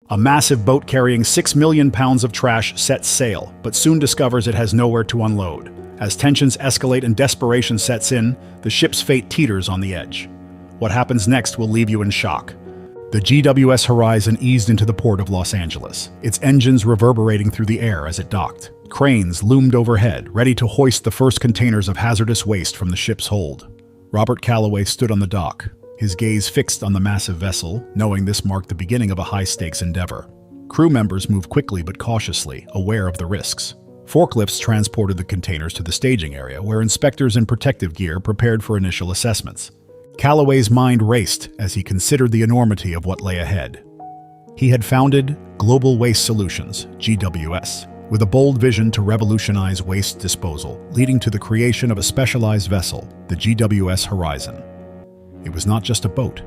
A massive boat carrying 6 million pounds of trash sets sail, but soon discovers it has nowhere to unload. As tensions escalate and desperation sets in, the ship's fate teeters on the edge. What happens next will leave you in shock. The GWS Horizon eased into the port of Los Angeles, its engines reverberating through the air as it docked. Cranes loomed overhead, ready to hoist the first containers of hazardous waste from the ship's hold. Robert Calloway stood on the dock, his gaze fixed on the massive vessel, knowing this marked the beginning of a high-stakes endeavor. Crew members moved quickly but cautiously, aware of the risks. Forklifts transported the containers to the staging area, where inspectors in protective gear prepared for initial assessments. Calloway's mind raced as he considered the enormity of what lay ahead. He had founded Global Waste Solutions, GWS, with a bold vision to revolutionize waste disposal, leading to the creation of a specialized vessel, the GWS Horizon. It was not just a boat.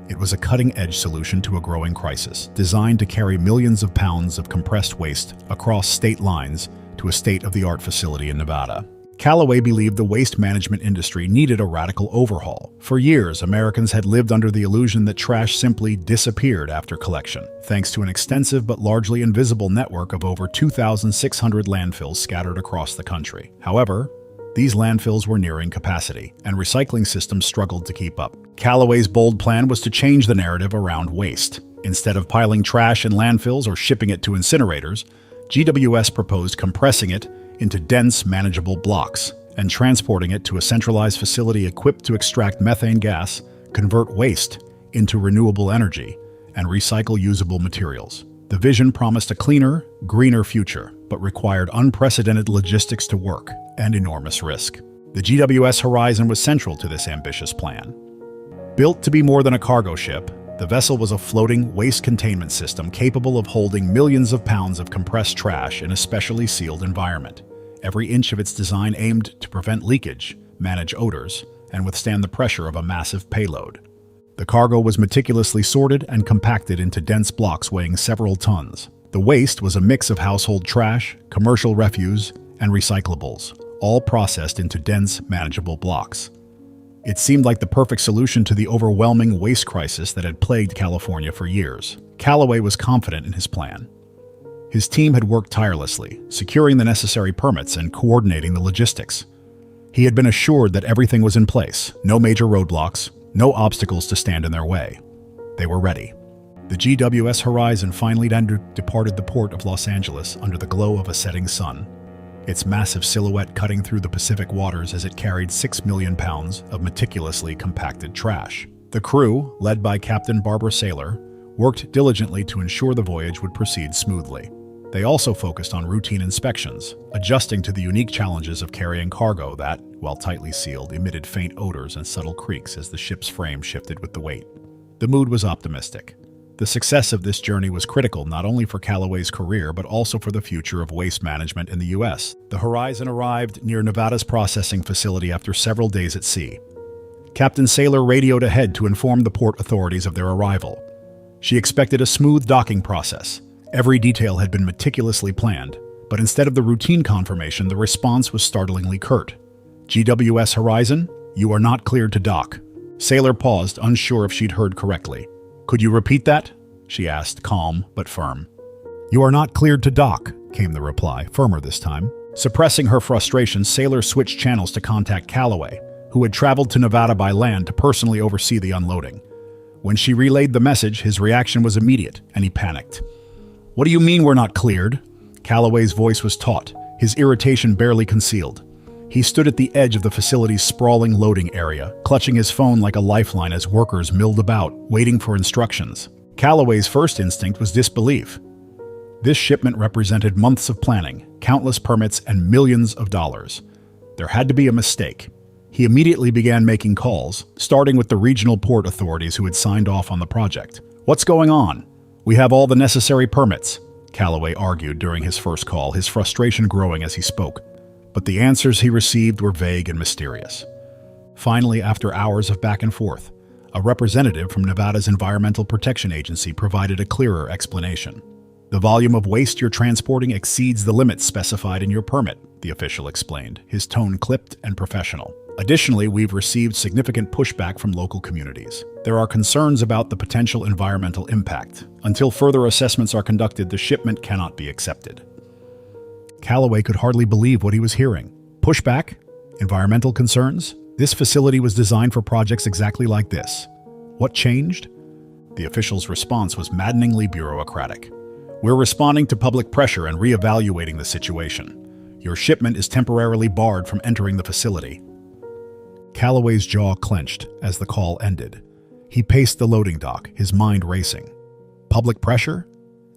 It was a cutting-edge solution to a growing crisis, designed to carry millions of pounds of compressed waste across state lines to a state-of-the-art facility in Nevada. Calloway believed the waste management industry needed a radical overhaul. For years, Americans had lived under the illusion that trash simply disappeared after collection, thanks to an extensive but largely invisible network of over 2,600 landfills scattered across the country. However, these landfills were nearing capacity, and recycling systems struggled to keep up. Calloway's bold plan was to change the narrative around waste. Instead of piling trash in landfills or shipping it to incinerators, GWS proposed compressing it into dense, manageable blocks and transporting it to a centralized facility equipped to extract methane gas, convert waste into renewable energy, and recycle usable materials. The vision promised a cleaner, greener future, but required unprecedented logistics to work and enormous risk. The GWS Horizon was central to this ambitious plan. Built to be more than a cargo ship, the vessel was a floating waste containment system capable of holding millions of pounds of compressed trash in a specially sealed environment. Every inch of its design aimed to prevent leakage, manage odors, and withstand the pressure of a massive payload. The cargo was meticulously sorted and compacted into dense blocks weighing several tons. The waste was a mix of household trash, commercial refuse, and recyclables, all processed into dense, manageable blocks. It seemed like the perfect solution to the overwhelming waste crisis that had plagued California for years. Calloway was confident in his plan. His team had worked tirelessly, securing the necessary permits and coordinating the logistics. He had been assured that everything was in place, no major roadblocks, no obstacles to stand in their way. They were ready. The GWS Horizon finally departed the port of Los Angeles under the glow of a setting sun, its massive silhouette cutting through the Pacific waters as it carried 6 million pounds of meticulously compacted trash. The crew, led by Captain Barbara Saylor, worked diligently to ensure the voyage would proceed smoothly. They also focused on routine inspections, adjusting to the unique challenges of carrying cargo that, while tightly sealed, emitted faint odors and subtle creaks as the ship's frame shifted with the weight. The mood was optimistic. The success of this journey was critical not only for Calloway's career but also for the future of waste management in the U.S. The Horizon arrived near Nevada's processing facility after several days at sea. Captain Saylor radioed ahead to inform the port authorities of their arrival. She expected a smooth docking process. Every detail had been meticulously planned, but instead of the routine confirmation, the response was startlingly curt. GWS Horizon, you are not cleared to dock. Saylor paused, unsure if she'd heard correctly. Could you repeat that? She asked, calm but firm. You are not cleared to dock, came the reply, firmer this time. Suppressing her frustration, Saylor switched channels to contact Calloway, who had traveled to Nevada by land to personally oversee the unloading. When she relayed the message, his reaction was immediate, and he panicked. What do you mean we're not cleared? Calloway's voice was taut, his irritation barely concealed. He stood at the edge of the facility's sprawling loading area, clutching his phone like a lifeline as workers milled about, waiting for instructions. Calloway's first instinct was disbelief. This shipment represented months of planning, countless permits, and millions of dollars. There had to be a mistake. He immediately began making calls, starting with the regional port authorities who had signed off on the project. What's going on? We have all the necessary permits, Calloway argued during his first call, his frustration growing as he spoke. But the answers he received were vague and mysterious. Finally, after hours of back and forth, a representative from Nevada's Environmental Protection Agency provided a clearer explanation. The volume of waste you're transporting exceeds the limits specified in your permit, the official explained, his tone clipped and professional. Additionally, we've received significant pushback from local communities. There are concerns about the potential environmental impact. Until further assessments are conducted, the shipment cannot be accepted. Callaway could hardly believe what he was hearing. Pushback? Environmental concerns? This facility was designed for projects exactly like this. What changed? The official's response was maddeningly bureaucratic. We're responding to public pressure and re-evaluating the situation. Your shipment is temporarily barred from entering the facility. Callaway's jaw clenched as the call ended. He paced the loading dock, his mind racing. Public pressure?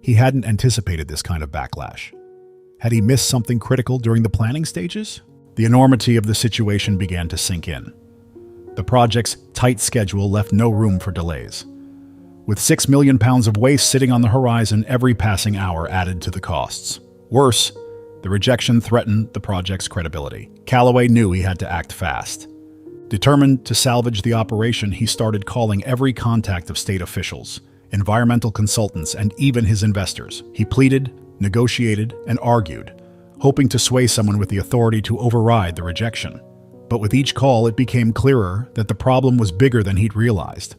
He hadn't anticipated this kind of backlash. Had he missed something critical during the planning stages? The enormity of the situation began to sink in. The project's tight schedule left no room for delays. With 6 million pounds of waste sitting on the horizon, every passing hour added to the costs. Worse, the rejection threatened the project's credibility. Callaway knew he had to act fast. Determined to salvage the operation, he started calling every contact of state officials, environmental consultants, and even his investors. He pleaded, negotiated, and argued, hoping to sway someone with the authority to override the rejection. But with each call, it became clearer that the problem was bigger than he'd realized.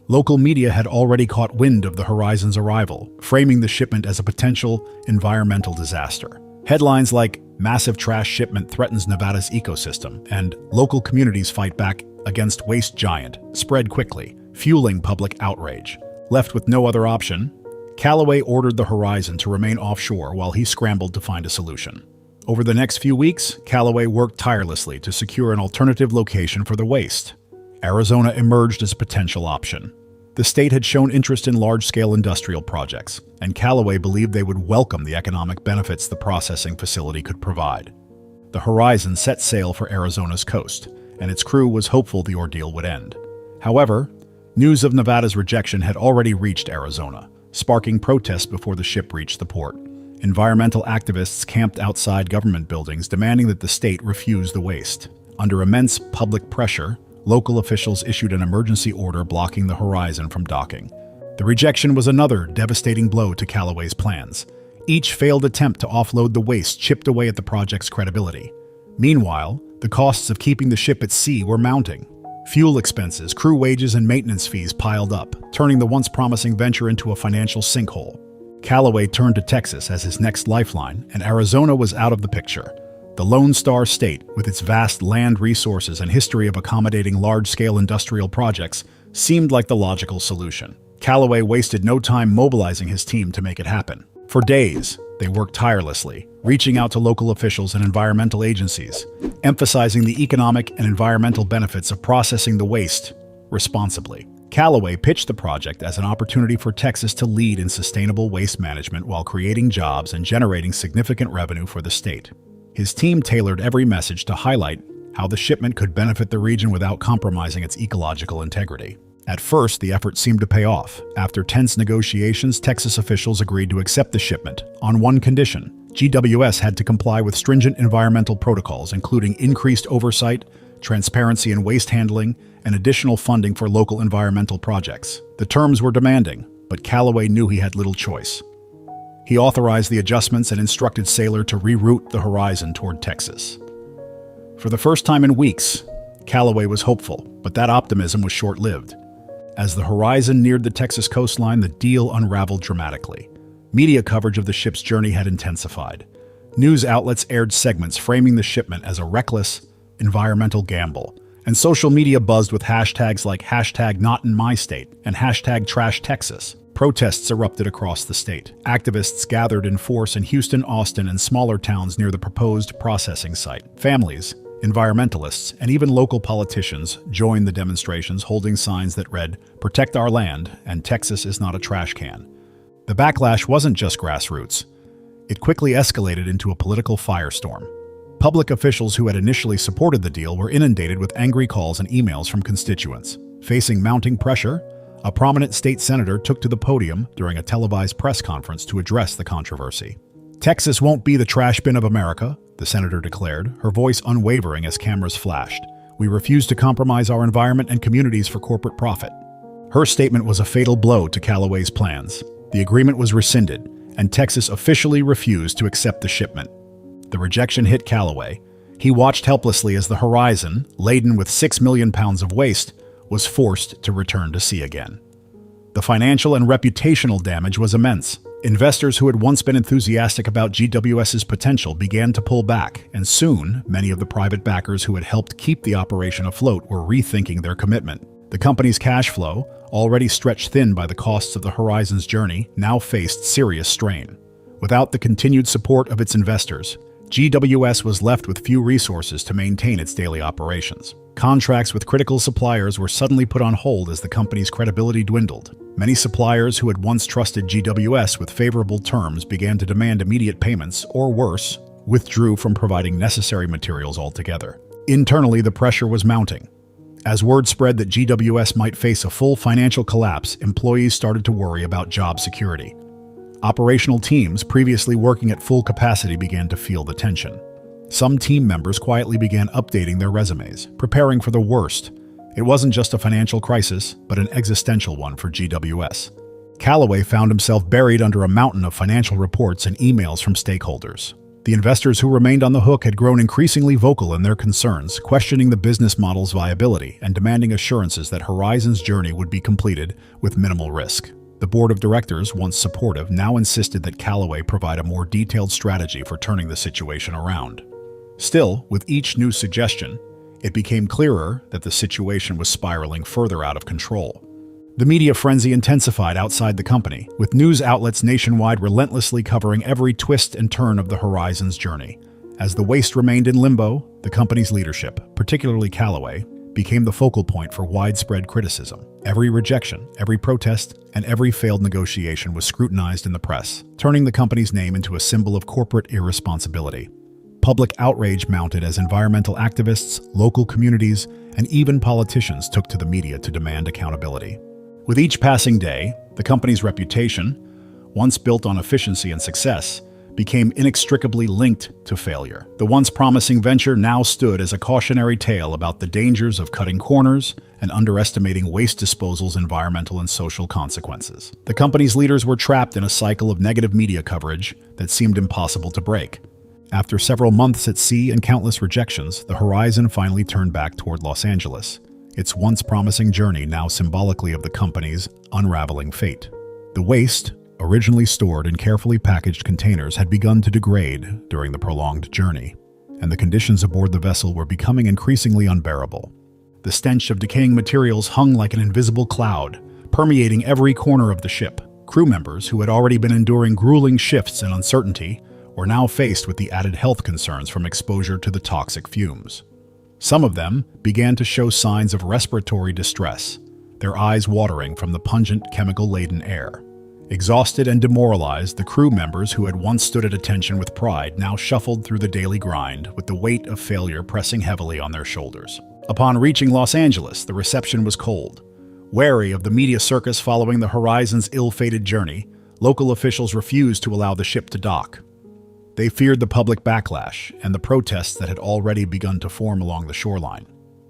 Local media had already caught wind of the Horizon's arrival, framing the shipment as a potential environmental disaster. Headlines like "Massive Trash Shipment Threatens Nevada's Ecosystem" and "Local Communities Fight Back Against Waste Giant" spread quickly, fueling public outrage. Left with no other option, Callaway ordered the Horizon to remain offshore while he scrambled to find a solution. Over the next few weeks, Callaway worked tirelessly to secure an alternative location for the waste. Arizona emerged as a potential option. The state had shown interest in large-scale industrial projects, and Callaway believed they would welcome the economic benefits the processing facility could provide. The Horizon set sail for Arizona's coast, and its crew was hopeful the ordeal would end. However, news of Nevada's rejection had already reached Arizona, sparking protests before the ship reached the port. Environmental activists camped outside government buildings, demanding that the state refuse the waste. Under immense public pressure, local officials issued an emergency order blocking the Horizon from docking. The rejection was another devastating blow to Callaway's plans. Each failed attempt to offload the waste chipped away at the project's credibility. Meanwhile, the costs of keeping the ship at sea were mounting. Fuel expenses, crew wages, and maintenance fees piled up, turning the once promising venture into a financial sinkhole. Callaway turned to Texas as his next lifeline, and Arizona was out of the picture. The Lone Star State, with its vast land resources and history of accommodating large-scale industrial projects, seemed like the logical solution. Callaway wasted no time mobilizing his team to make it happen. For days, they worked tirelessly, reaching out to local officials and environmental agencies, emphasizing the economic and environmental benefits of processing the waste responsibly. Callaway pitched the project as an opportunity for Texas to lead in sustainable waste management while creating jobs and generating significant revenue for the state. His team tailored every message to highlight how the shipment could benefit the region without compromising its ecological integrity. At first, the effort seemed to pay off. After tense negotiations, Texas officials agreed to accept the shipment on one condition. GWS had to comply with stringent environmental protocols, including increased oversight, transparency in waste handling, and additional funding for local environmental projects. The terms were demanding, but Callaway knew he had little choice. He authorized the adjustments and instructed Sailor to reroute the Horizon toward Texas. For the first time in weeks, Callaway was hopeful, but that optimism was short-lived. As the Horizon neared the Texas coastline, the deal unraveled dramatically. Media coverage of the ship's journey had intensified. News outlets aired segments framing the shipment as a reckless, environmental gamble, and social media buzzed with hashtags like #NotInMyState and #TrashTexas. Protests erupted across the state. Activists gathered in force in Houston, Austin, and smaller towns near the proposed processing site. Families, environmentalists, and even local politicians joined the demonstrations, holding signs that read, "Protect our land," and "Texas is not a trash can." The backlash wasn't just grassroots. It quickly escalated into a political firestorm. Public officials who had initially supported the deal were inundated with angry calls and emails from constituents. Facing mounting pressure, a prominent state senator took to the podium during a televised press conference to address the controversy. "Texas won't be the trash bin of America," the senator declared, her voice unwavering as cameras flashed. "We refuse to compromise our environment and communities for corporate profit." Her statement was a fatal blow to Callaway's plans. The agreement was rescinded, and Texas officially refused to accept the shipment. The rejection hit Callaway. He watched helplessly as the Horizon, laden with 6 million pounds of waste, was forced to return to sea again. The financial and reputational damage was immense. Investors who had once been enthusiastic about GWS's potential began to pull back, and soon, many of the private backers who had helped keep the operation afloat were rethinking their commitment. The company's cash flow, already stretched thin by the costs of the Horizon's journey, now faced serious strain. Without the continued support of its investors, GWS was left with few resources to maintain its daily operations. Contracts with critical suppliers were suddenly put on hold as the company's credibility dwindled. Many suppliers who had once trusted GWS with favorable terms began to demand immediate payments, or worse, withdrew from providing necessary materials altogether. Internally, the pressure was mounting. As word spread that GWS might face a full financial collapse, employees started to worry about job security. Operational teams previously working at full capacity began to feel the tension. Some team members quietly began updating their resumes, preparing for the worst. It wasn't just a financial crisis, but an existential one for GWS. Callaway found himself buried under a mountain of financial reports and emails from stakeholders. The investors who remained on the hook had grown increasingly vocal in their concerns, questioning the business model's viability and demanding assurances that Horizon's journey would be completed with minimal risk. The board of directors, once supportive, now insisted that Callaway provide a more detailed strategy for turning the situation around. Still, with each new suggestion, it became clearer that the situation was spiraling further out of control. The media frenzy intensified outside the company, with news outlets nationwide relentlessly covering every twist and turn of the Horizon's journey. As the waste remained in limbo, the company's leadership, particularly Callaway, became the focal point for widespread criticism. Every rejection, every protest, and every failed negotiation was scrutinized in the press, turning the company's name into a symbol of corporate irresponsibility. Public outrage mounted as environmental activists, local communities, and even politicians took to the media to demand accountability. With each passing day, the company's reputation, once built on efficiency and success, became inextricably linked to failure. The once promising venture now stood as a cautionary tale about the dangers of cutting corners and underestimating waste disposal's environmental and social consequences. The company's leaders were trapped in a cycle of negative media coverage that seemed impossible to break. After several months at sea and countless rejections, the Horizon finally turned back toward Los Angeles, its once promising journey now symbolically of the company's unraveling fate. The waste, originally stored in carefully packaged containers, had begun to degrade during the prolonged journey, and the conditions aboard the vessel were becoming increasingly unbearable. The stench of decaying materials hung like an invisible cloud, permeating every corner of the ship. Crew members, who had already been enduring grueling shifts and uncertainty, were now faced with the added health concerns from exposure to the toxic fumes. Some of them began to show signs of respiratory distress, their eyes watering from the pungent, chemical-laden air. Exhausted and demoralized, the crew members who had once stood at attention with pride now shuffled through the daily grind, with the weight of failure pressing heavily on their shoulders. Upon reaching Los Angeles, the reception was cold. Wary of the media circus following the Horizon's ill-fated journey, local officials refused to allow the ship to dock. They feared the public backlash and the protests that had already begun to form along the shoreline.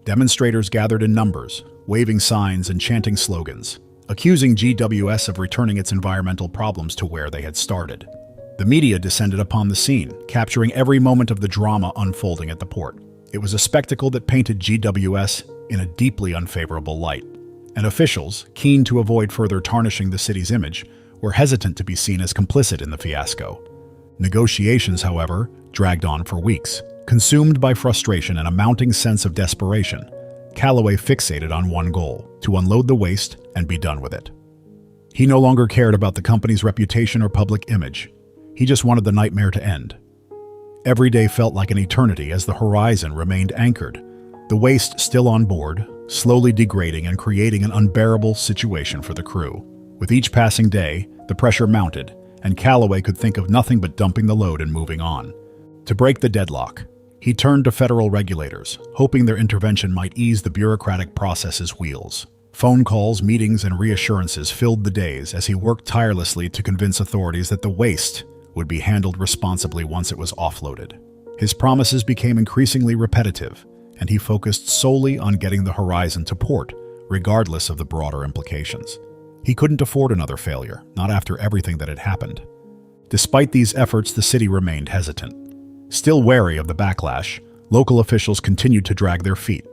Demonstrators gathered in numbers, waving signs and chanting slogans, accusing GWS of returning its environmental problems to where they had started. The media descended upon the scene, capturing every moment of the drama unfolding at the port. It was a spectacle that painted GWS in a deeply unfavorable light, and officials, keen to avoid further tarnishing the city's image, were hesitant to be seen as complicit in the fiasco. Negotiations, however, dragged on for weeks. Consumed by frustration and a mounting sense of desperation, Callaway fixated on one goal: to unload the waste and be done with it. He no longer cared about the company's reputation or public image. He just wanted the nightmare to end. Every day felt like an eternity as the Horizon remained anchored, the waste still on board, slowly degrading and creating an unbearable situation for the crew. With each passing day, the pressure mounted, and Callaway could think of nothing but dumping the load and moving on. To break the deadlock, he turned to federal regulators, hoping their intervention might ease the bureaucratic process's wheels. Phone calls, meetings, and reassurances filled the days as he worked tirelessly to convince authorities that the waste would be handled responsibly once it was offloaded. His promises became increasingly repetitive, and he focused solely on getting the Horizon to port, regardless of the broader implications. He couldn't afford another failure, not after everything that had happened. Despite these efforts, the city remained hesitant. Still wary of the backlash, local officials continued to drag their feet.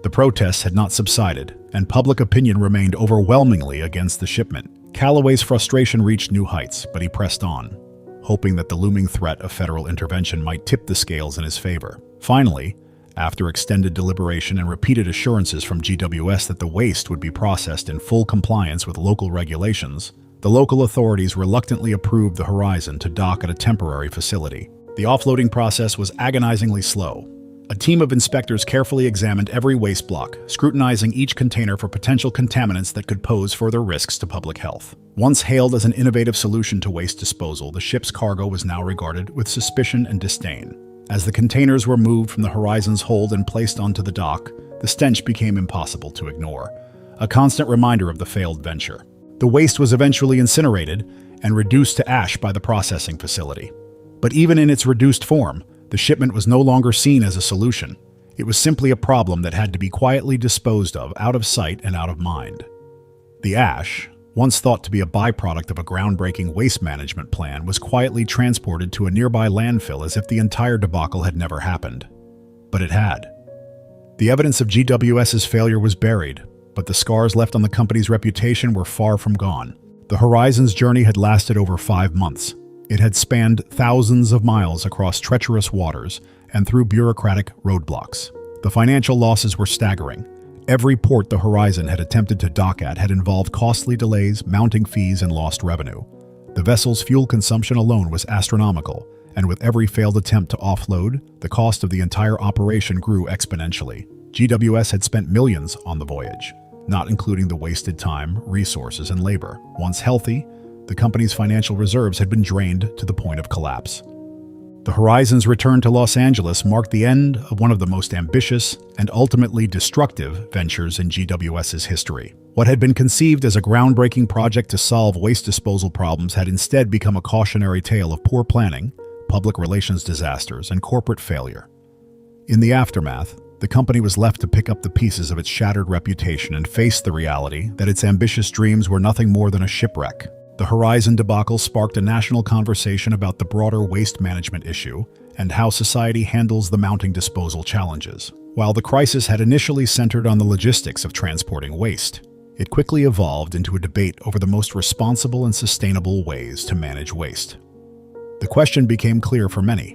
The protests had not subsided, and public opinion remained overwhelmingly against the shipment. Callaway's frustration reached new heights, but he pressed on, hoping that the looming threat of federal intervention might tip the scales in his favor. Finally, after extended deliberation and repeated assurances from GWS that the waste would be processed in full compliance with local regulations, the local authorities reluctantly approved the Horizon to dock at a temporary facility. The offloading process was agonizingly slow. A team of inspectors carefully examined every waste block, scrutinizing each container for potential contaminants that could pose further risks to public health. Once hailed as an innovative solution to waste disposal, the ship's cargo was now regarded with suspicion and disdain. As the containers were moved from the Horizon's hold and placed onto the dock, the stench became impossible to ignore, a constant reminder of the failed venture. The waste was eventually incinerated and reduced to ash by the processing facility. But even in its reduced form, the shipment was no longer seen as a solution. It was simply a problem that had to be quietly disposed of, out of sight and out of mind. The ash, once thought to be a byproduct of a groundbreaking waste management plan, was quietly transported to a nearby landfill as if the entire debacle had never happened. But it had. The evidence of GWS's failure was buried, but the scars left on the company's reputation were far from gone. The Horizon's journey had lasted over 5 months. It had spanned thousands of miles across treacherous waters and through bureaucratic roadblocks. The financial losses were staggering. Every port the Horizon had attempted to dock at had involved costly delays, mounting fees, and lost revenue. The vessel's fuel consumption alone was astronomical, and with every failed attempt to offload, the cost of the entire operation grew exponentially. GWS had spent millions on the voyage, not including the wasted time, resources, and labor. Once healthy, the company's financial reserves had been drained to the point of collapse. The Horizon's return to Los Angeles marked the end of one of the most ambitious and ultimately destructive ventures in GWS's history. What had been conceived as a groundbreaking project to solve waste disposal problems had instead become a cautionary tale of poor planning, public relations disasters, and corporate failure. In the aftermath, the company was left to pick up the pieces of its shattered reputation and face the reality that its ambitious dreams were nothing more than a shipwreck. The Horizon debacle sparked a national conversation about the broader waste management issue and how society handles the mounting disposal challenges. While the crisis had initially centered on the logistics of transporting waste, it quickly evolved into a debate over the most responsible and sustainable ways to manage waste. The question became clear for many.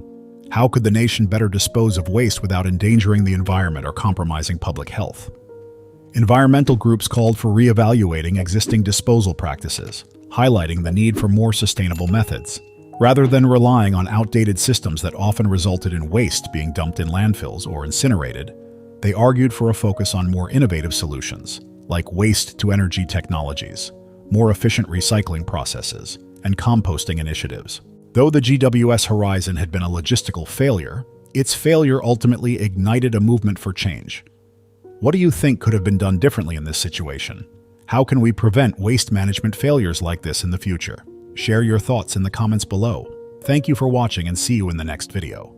How could the nation better dispose of waste without endangering the environment or compromising public health? Environmental groups called for reevaluating existing disposal practices, highlighting the need for more sustainable methods. Rather than relying on outdated systems that often resulted in waste being dumped in landfills or incinerated, they argued for a focus on more innovative solutions, like waste-to-energy technologies, more efficient recycling processes, and composting initiatives. Though the GWS Horizon had been a logistical failure, its failure ultimately ignited a movement for change. What do you think could have been done differently in this situation? How can we prevent waste management failures like this in the future? Share your thoughts in the comments below. Thank you for watching and see you in the next video.